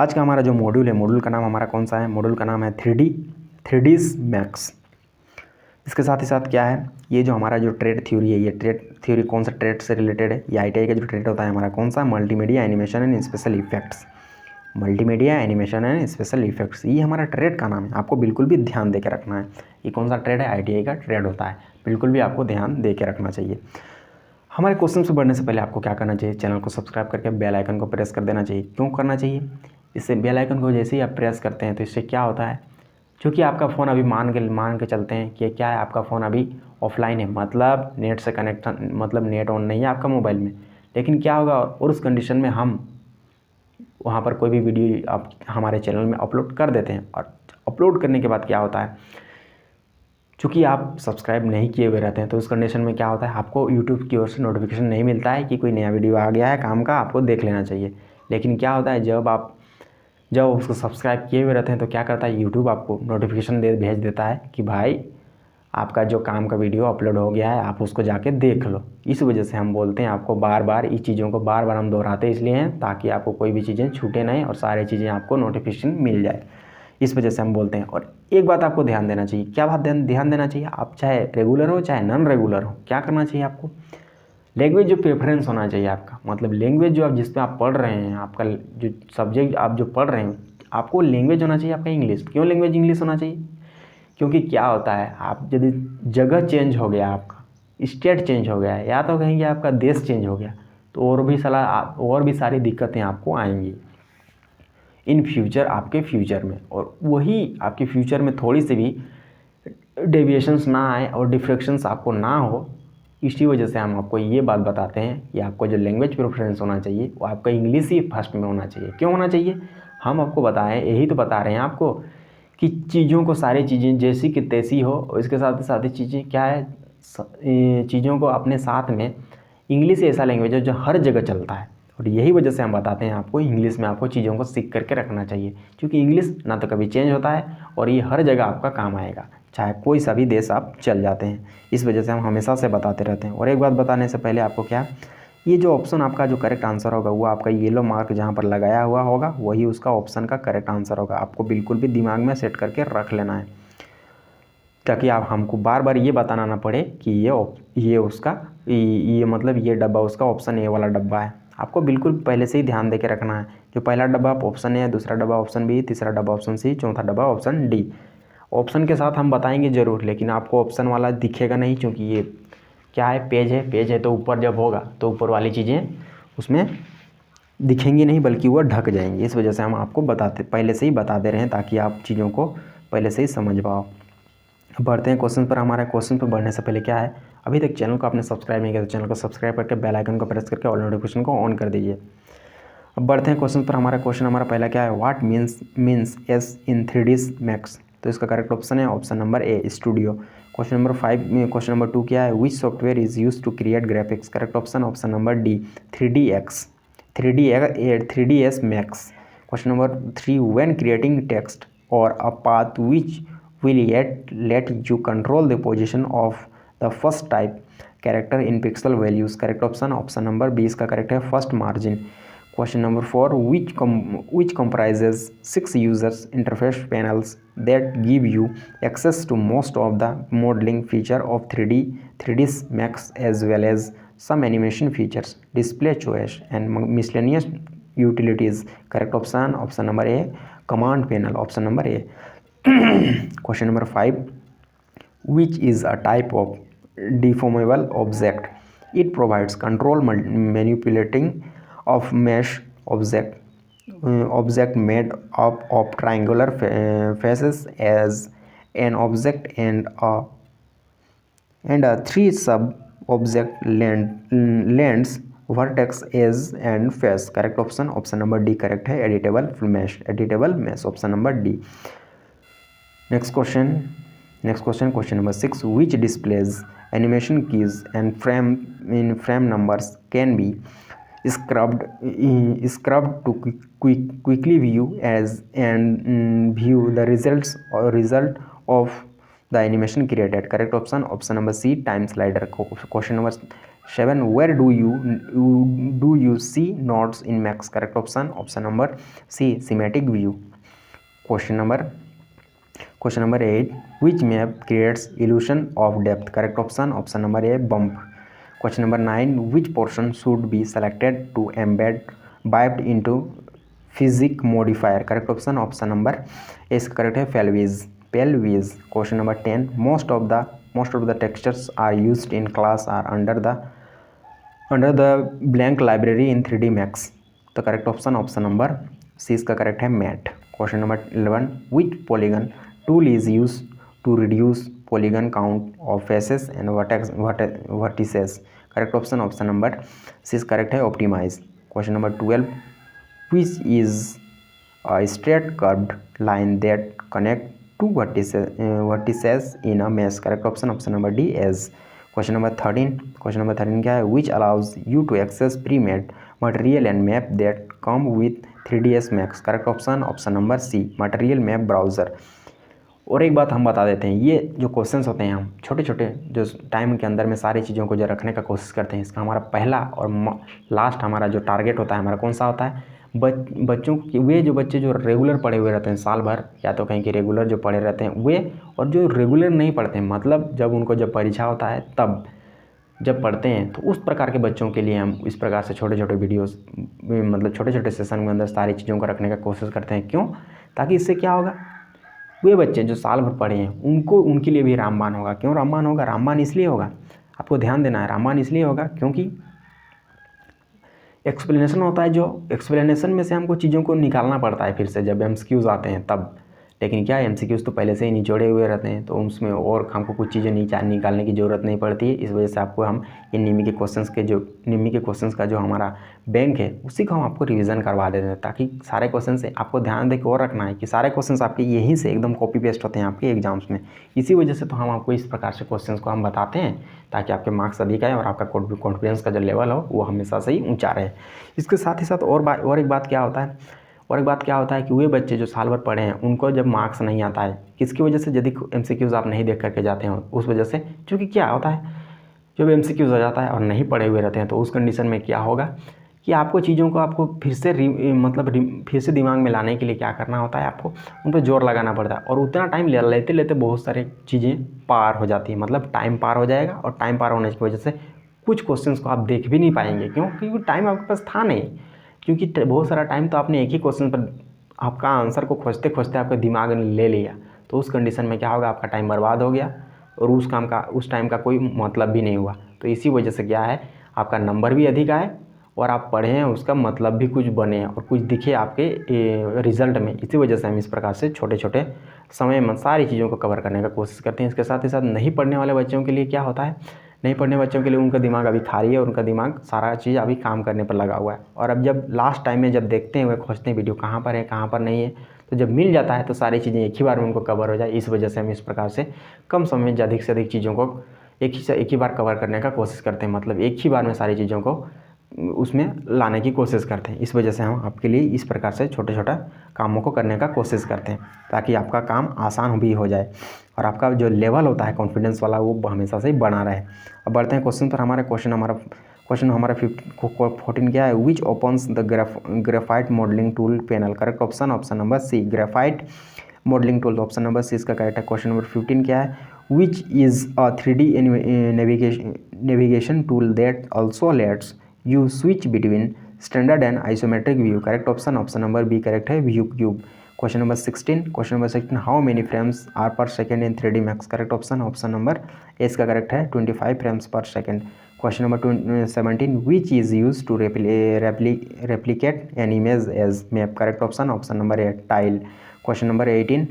आज का हमारा जो मॉड्यूल है, मॉड्यूल का नाम हमारा कौन सा है? मॉड्यूल का नाम है 3Ds मैक्स। इसके साथ ही साथ क्या है, ये जो हमारा जो ट्रेड थ्योरी है, ये ट्रेड थ्योरी कौन सा ट्रेड से रिलेटेड है? ये ITI का जो ट्रेड होता है हमारा कौन सा? Multimedia animation and special effects. Multimedia animation and special effects, ये हमारा ट्रेड का नाम है। आपको बिल्कुल भी ध्यान दे के रखना है। ये कौन सा ट्रेड है? ITI का ट्रेड होता है। बिल्कुल भी आपको ध्यान दे के रखना चाहिए। हमारे क्वेश्चन से बढ़ने से पहले आपको क्या करना चाहिए? चैनल को सब्सक्राइब करके बेल आइकन को प्रेस कर देना चाहिए। क्यों करना चाहिए? इससे बेल आइकन को जैसे ही आप प्रेस करते हैं तो इससे क्या होता है, क्योंकि आपका फ़ोन अभी मान के चलते हैं कि क्या है, आपका फ़ोन अभी ऑफलाइन है, मतलब नेट से कनेक्शन, मतलब नेट ऑन नहीं है आपका मोबाइल में। लेकिन क्या होगा, और उस कंडीशन में हम वहाँ पर कोई भी वीडियो आप हमारे चैनल में अपलोड कर देते हैं, और अपलोड करने के बाद क्या होता है, चूँकि आप सब्सक्राइब नहीं किए हुए रहते हैं, तो उस कंडीशन में क्या होता है, आपको यूट्यूब की ओर से नोटिफिकेशन नहीं मिलता है कि कोई नया वीडियो आ गया है काम का, आपको देख लेना चाहिए। लेकिन क्या होता है, जब उसको सब्सक्राइब किए हुए रहते हैं तो क्या करता है, यूट्यूब आपको नोटिफिकेशन भेज देता है कि भाई आपका जो काम का वीडियो अपलोड हो गया है, आप उसको जाके देख लो। इस वजह से हम बोलते हैं आपको बार बार, इस चीज़ों को बार बार हम दोहराते इसलिए हैं ताकि आपको कोई भी चीज़ें छूटे नहीं और सारी चीज़ें आपको नोटिफिकेशन मिल जाए। इस वजह से हम बोलते हैं। और एक बात आपको ध्यान देना चाहिए। क्या बात ध्यान देना चाहिए? आप चाहे रेगुलर हो चाहे नॉन रेगुलर हो, क्या करना चाहिए आपको? लैंग्वेज जो प्रेफरेंस होना चाहिए आपका, मतलब लैंग्वेज जो आप जिस पे आप पढ़ रहे हैं, आपका जो सब्जेक्ट आप जो पढ़ रहे हैं, आपको लैंग्वेज होना चाहिए आपका इंग्लिश। क्यों लैंग्वेज इंग्लिश होना चाहिए? क्योंकि क्या होता है, आप यदि जगह चेंज हो गया, आपका स्टेट चेंज हो गया है, या तो कहेंगे आपका देश चेंज हो गया, तो और भी सारी दिक्कतें आपको आएंगी इन फ्यूचर, आपके फ्यूचर में। और वही आपके फ्यूचर में थोड़ी सी भी डेविएशंस ना आए और डिफ्रेक्शंस आपको ना हो, इसी वजह से हम आपको ये बात बताते हैं कि आपको जो लैंग्वेज प्रेफरेंस होना चाहिए वो आपका इंग्लिश ही फर्स्ट में होना चाहिए। क्यों होना चाहिए? हम आपको बताएं, यही तो बता रहे हैं आपको कि चीज़ों को, सारी चीज़ें जैसी कि तैसी हो, और इसके साथ ही चीज़ें क्या है, चीज़ों को अपने साथ में, इंग्लिश ऐसा लैंग्वेज है जो हर जगह चलता है। और यही वजह से हम बताते हैं आपको इंग्लिश में आपको चीज़ों को सीख करके रखना चाहिए, क्योंकि इंग्लिश ना तो कभी चेंज होता है और ये हर जगह आपका काम आएगा, चाहे कोई सा भी देश आप चल जाते हैं। इस वजह से हम हमेशा से बताते रहते हैं। और एक बात बताने से पहले आपको क्या, ये जो ऑप्शन आपका जो करेक्ट आंसर होगा वो आपका येलो मार्क जहाँ पर लगाया हुआ होगा वही उसका ऑप्शन का करेक्ट आंसर होगा। आपको बिल्कुल भी दिमाग में सेट करके रख लेना है, ताकि आप हमको बार बार ये बताना ना पड़े कि ये उसका ये मतलब ये डब्बा उसका ऑप्शन ए वाला डब्बा है। आपको बिल्कुल पहले से ही ध्यान दे के रखना है। जो पहला डब्बा ऑप्शन ए, दूसरा डब्बा ऑप्शन बी, तीसरा डब्बा ऑप्शन सी, चौथा डब्बा ऑप्शन डी। ऑप्शन के साथ हम बताएंगे ज़रूर, लेकिन आपको ऑप्शन वाला दिखेगा नहीं, क्योंकि ये क्या है, पेज है तो ऊपर जब होगा तो ऊपर वाली चीज़ें उसमें दिखेंगी नहीं, बल्कि वो ढक जाएंगी। इस वजह से हम आपको पहले से ही बता दे रहे हैं, ताकि आप चीज़ों को पहले से ही समझ पाओ। बढ़ते हैं क्वेश्चन पर। हमारे क्वेश्चन पर बढ़ने से पहले क्या है, अभी तक चैनल को आपने सब्सक्राइब नहीं किया तो चैनल को सब्सक्राइब करके बेल आइकन को प्रेस करके ऑल नोटिफिकेशन को ऑन कर दीजिए। अब बढ़ते हैं क्वेश्चन पर। हमारा पहला क्या है, what means S in 3Ds max. तो इसका करेक्ट ऑप्शन है option number A, studio. Question number 2 क्या है, which software is use to create graphics. Correct option number D, 3ds max. Question number 3, when creating text or a path which will yet let you control the position of the first type character in pixel values. Correct option number B इसका correct है first margin. Question number 4, which comprises 6 users interface panels that give you access to most of the modeling feature of 3ds Max as well as some animation features, display choice and miscellaneous utilities. Correct option number A, command panel, option number A. Question number 5, which is a type of deformable object. It provides control manipulating of mesh object made up of triangular faces as an object and a 3 sub object lengths, vertex, edge and face. Correct option number D correct है, editable mesh, option number D. Next question number 6, which displays animation keys and frame numbers can be scrubbed to quickly view and view the result of the animation created. Correct option number C, time slider. Question number 7 where do you see nodes in max? Correct option number C, schematic view. Question number 8, which map creates illusion of depth? Correct option number A, bump. Question number 9, which portion should be selected to embed byte into physics modifier? Correct option number A is correct है pelvis. Question number 10, most of the textures are used in class are under the blank library in 3D Max. तो correct option number C इसका correct है matte. Question number 11, which polygon tool is used to reduce polygon count of faces and vertices? Correct option number C is correct है optimise. Question number 12, which is a straight curved line that connect two vertices in a mesh? Correct option number D, as. Question number 13 क्या है? Which allows you to access pre-made material and map that come with 3ds Max? Correct option number C, material map browser. और एक बात हम बता देते हैं, ये जो क्वेश्चंस होते हैं हम छोटे छोटे जो टाइम के अंदर में सारी चीज़ों को जो रखने का कोशिश करते हैं, इसका हमारा पहला और लास्ट हमारा जो टारगेट होता है हमारा कौन सा होता है? बच्चों की, वे जो बच्चे जो रेगुलर पढ़े हुए रहते हैं साल भर, या तो कहीं कि रेगुलर जो पढ़े रहते हैं वे, और जो रेगुलर नहीं पढ़ते हैं, मतलब जब उनको जब परीक्षा होता है तब जब पढ़ते हैं, तो उस प्रकार के बच्चों के लिए हम इस प्रकार से छोटे छोटे वीडियोस मतलब छोटे छोटे सेशन में अंदर सारी चीज़ों को रखने का कोशिश करते हैं. क्यों? ताकि इससे क्या होगा, वे बच्चे जो साल भर पढ़े हैं उनके लिए भी रामबाण होगा. क्यों रामबाण होगा? रामबाण इसलिए होगा, आपको ध्यान देना है, रामबाण इसलिए होगा क्योंकि एक्सप्लेनेशन होता है, जो एक्सप्लेनेशन में से हमको चीज़ों को निकालना पड़ता है फिर से जब MCQs आते हैं तब. लेकिन क्या MCQs तो पहले से ही निचोड़े हुए रहते हैं, तो उसमें और हमको कुछ चीज़ें निकालने की ज़रूरत नहीं पड़ती है. इस वजह से आपको हम ये निम्मी के क्वेश्चंस का जो हमारा बैंक है उसी को हम आपको रिवीजन करवा देते हैं, ताकि सारे क्वेश्चन से आपको ध्यान दे के और रखना है कि सारे क्वेश्चंस आपके यहीं से एकदम कॉपी पेस्ट होते हैं आपके एग्जाम्स में. इसी वजह से तो हम आपको इस प्रकार से क्वेश्चंस को हम बताते हैं, ताकि आपके मार्क्स अधिक आए और आपका कॉन्फिडेंस का जो लेवल हो वो हमेशा से ही ऊँचा रहे. इसके साथ ही साथ और एक बात क्या होता है कि वे बच्चे जो साल भर पढ़े हैं उनको जब मार्क्स नहीं आता है, किसकी वजह से? यदि MCQs आप नहीं देख करके जाते हैं उस वजह से. क्योंकि क्या होता है, जब MCQs आ जाता है और नहीं पढ़े हुए रहते हैं तो उस कंडीशन में क्या होगा कि आपको चीज़ों को आपको फिर से दिमाग में लाने के लिए क्या करना होता है, आपको उन पर जोर लगाना पड़ता है. और उतना टाइम लेते लेते बहुत सारी चीज़ें पार हो जाती हैं, मतलब टाइम पार हो जाएगा, और टाइम पार होने की वजह से कुछ क्वेश्चंस को आप देख भी नहीं पाएंगे. क्यों? क्योंकि टाइम आपके पास था नहीं, क्योंकि बहुत सारा टाइम तो आपने एक ही क्वेश्चन पर आपका आंसर को खोजते खोजते आपके दिमाग ने ले लिया. तो उस कंडीशन में क्या होगा, आपका टाइम बर्बाद हो गया और उस टाइम का कोई मतलब भी नहीं हुआ. तो इसी वजह से क्या है, आपका नंबर भी अधिक आए और आप पढ़े हैं उसका मतलब भी कुछ बने और कुछ दिखे आपके रिज़ल्ट में. इसी वजह से हम इस प्रकार से छोटे छोटे समय में सारी चीज़ों को कवर करने का कोशिश करते हैं. इसके साथ ही साथ नहीं पढ़ने वाले बच्चों के लिए क्या होता है, नहीं पढ़ने बच्चों के लिए उनका दिमाग अभी खाली है और उनका दिमाग सारा चीज़ अभी काम करने पर लगा हुआ है. और अब जब लास्ट टाइम में जब देखते हैं, वे खोजते हैं वीडियो कहाँ पर है कहाँ पर नहीं है, तो जब मिल जाता है तो सारी चीज़ें एक ही बार में उनको कवर हो जाए. इस वजह से हम इस प्रकार से कम समय में अधिक से अधिक चीज़ों को एक ही बार कवर करने का कोशिश करते हैं, मतलब एक ही बार में सारी चीज़ों को उसमें लाने की कोशिश करते हैं. इस वजह से हम आपके लिए इस प्रकार से छोटे छोटा कामों को करने का कोशिश करते हैं, ताकि आपका काम आसान भी हो जाए और आपका जो लेवल होता है कॉन्फिडेंस वाला वो हमेशा से बना रहे. अब बढ़ते हैं क्वेश्चन पर. क्वेश्चन हमारा 14 क्या है? Which opens the graphite modelling tool panel? Correct option number C, graphite modelling tool. Option number C इसका करेक्ट है. क्वेश्चन नंबर 15 क्या है? Which is a 3D navigation tool that also lets you switch between standard and isometric view? Correct option number B correct है, view cube. Question number 16 how many frames are per second in 3D max? Correct option number A इसका correct है, 25 frames per second. Question number 17 which is use to replicate an image as map? Correct option number A, tile. Question number 18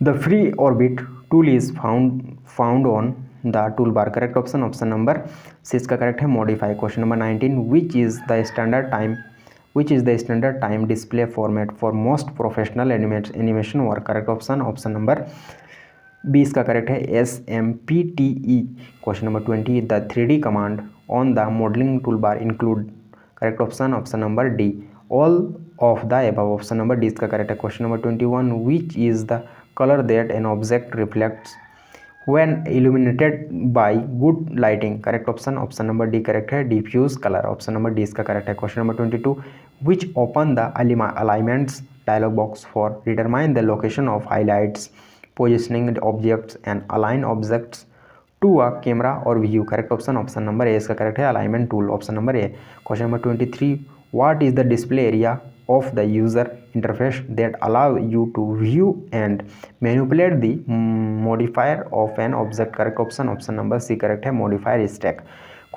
the free orbit tool is found on the tool bar? Correct option number C इसका correct है, modify. Question number 19 which is the standard time display format for most professional animation work? Correct option number B इसका correct है, SMPTE. Question number 20 the 3D command on the modelling tool bar include? Correct option number D, all of the above. Option number D इसका correct है. Question number 21 which is the colour that an object reflects when illuminated by good lighting, correct option, option number D correct है, diffuse colour, option number D इसका correct है। Question number 22, which open the alignments dialog box for determine the location of highlights, positioning objects and align objects to a camera or view, correct option, option number A इसका correct है, alignment tool, option number A. Question number 23, what is the display area of the user interface that allow you to view and manipulate the modifier of an object, correct option, option number C correct है, modifier stack।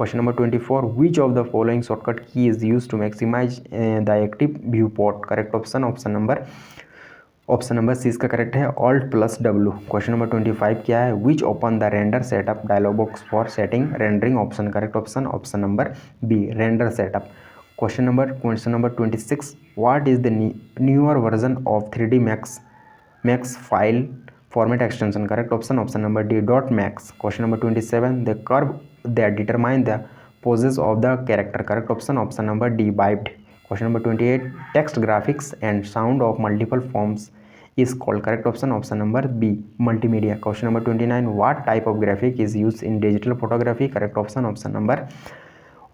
Question number 24, which of the following shortcut key is used to maximize the active viewport, correct option, option number C इसका correct है, Alt plus W। Question number 25 क्या है, which open the render setup dialog box for setting rendering, option correct option, option number B render setup. Question number 26, what is the newer version of 3D max file format extension, correct option, option number D dot max. Question number 27, the curve that determine the poses of the character, correct option, option number D बाइब्ड। Question number 28, text graphics and sound of multiple forms is called, correct option, option number B multimedia. Question number 29, what type of graphic is use in digital photography, correct option,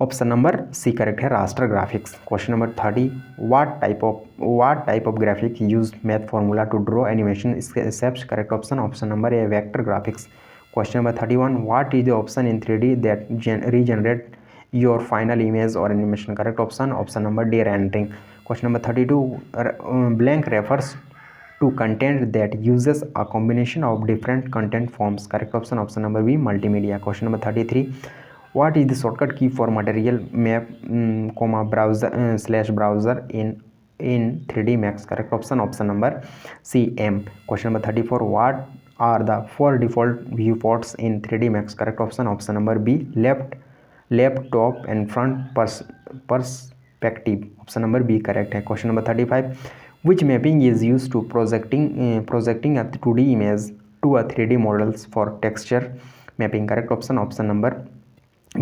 option number C correct है, raster graphics. Question number 30, what type of graphic use math formula to draw animation steps, correct option, option number A vector graphics. Question number 31, what is the option in 3D that regenerate your final image or animation, correct option, option number D rendering. Question number 32, blank refers to content that uses a combination of different content forms, correct option, option number B multimedia। question number 33, what is the shortcut key for material map browser /browser in 3D Max, correct option, option number C M। question number 34, what are the 4 default viewports in 3D Max, correct option, option number B left top and front perspective, option number B correct है। question number 35, which mapping is used to projecting a 2D image to a 3D models for texture mapping, correct option, option number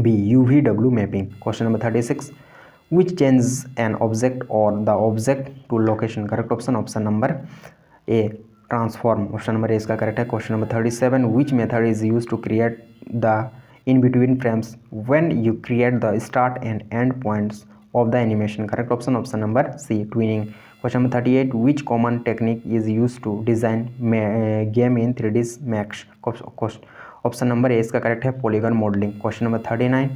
B UVW mapping। question number 36, which changes an object or the object to location, correct option, option number A transform, option number A इसका correct है। question number 37, which method is used to create the in between frames when you create the start and end points of the animation, correct option, option number C twinning। question number 38, which common technique is used to design game in 3D Max, option number A इसका correct है, polygon modeling। question number 39,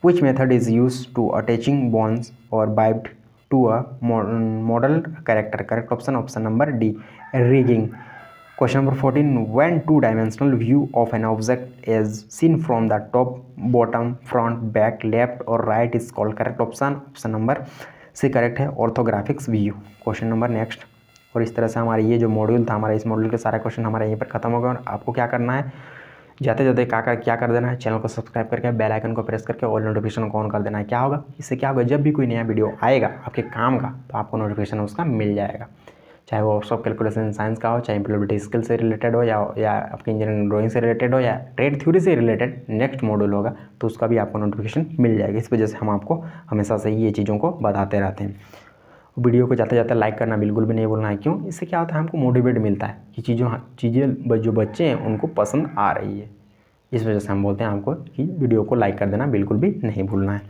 which method is used to attaching bonds or bibed to a model character, correct option, option number D rigging। question number 14, when two-dimensional view of an object is seen from the top, bottom, front, back, left or right is called, correct option, option number C correct है, ऑर्थोग्राफिक्स view. Question number next. और इस तरह से हमारा ये जो module था, हमारा इस मॉड्यूल के सारे क्वेश्चन हमारे यहीं पर खत्म हो गए। और आपको क्या करना है, जाते जाते क्या कर देना है, चैनल को सब्सक्राइब करके बेल आइकन को प्रेस करके ऑल नोटिफिकेशन को ऑन कर देना है। क्या होगा, इससे क्या होगा, जब भी कोई नया वीडियो आएगा आपके काम का तो आपको नोटिफिकेशन उसका मिल जाएगा, चाहे वो वर्कशॉप कैलकुलेशन साइंस का हो, चाहे इम्प्लॉयबिलिटी स्किल से रिलेटेड हो, या आपकी इंजीनियरिंग ड्राइंग से रिलेटेड हो, या ट्रेड थ्योरी से रिलेटेड नेक्स्ट मॉड्यूल होगा तो उसका भी आपको नोटिफिकेशन मिल जाएगा। इस वजह से हम आपको हमेशा से ही ये चीज़ों को बताते रहते हैं। वीडियो को जाते जाते लाइक करना बिल्कुल भी नहीं भूलना है। क्यों, इससे क्या होता है, हमको मोटिवेट मिलता है कि चीज़ें जो बच्चे हैं उनको पसंद आ रही है। इस वजह से हम बोलते हैं आपको कि वीडियो को लाइक कर देना बिल्कुल भी नहीं भूलना है।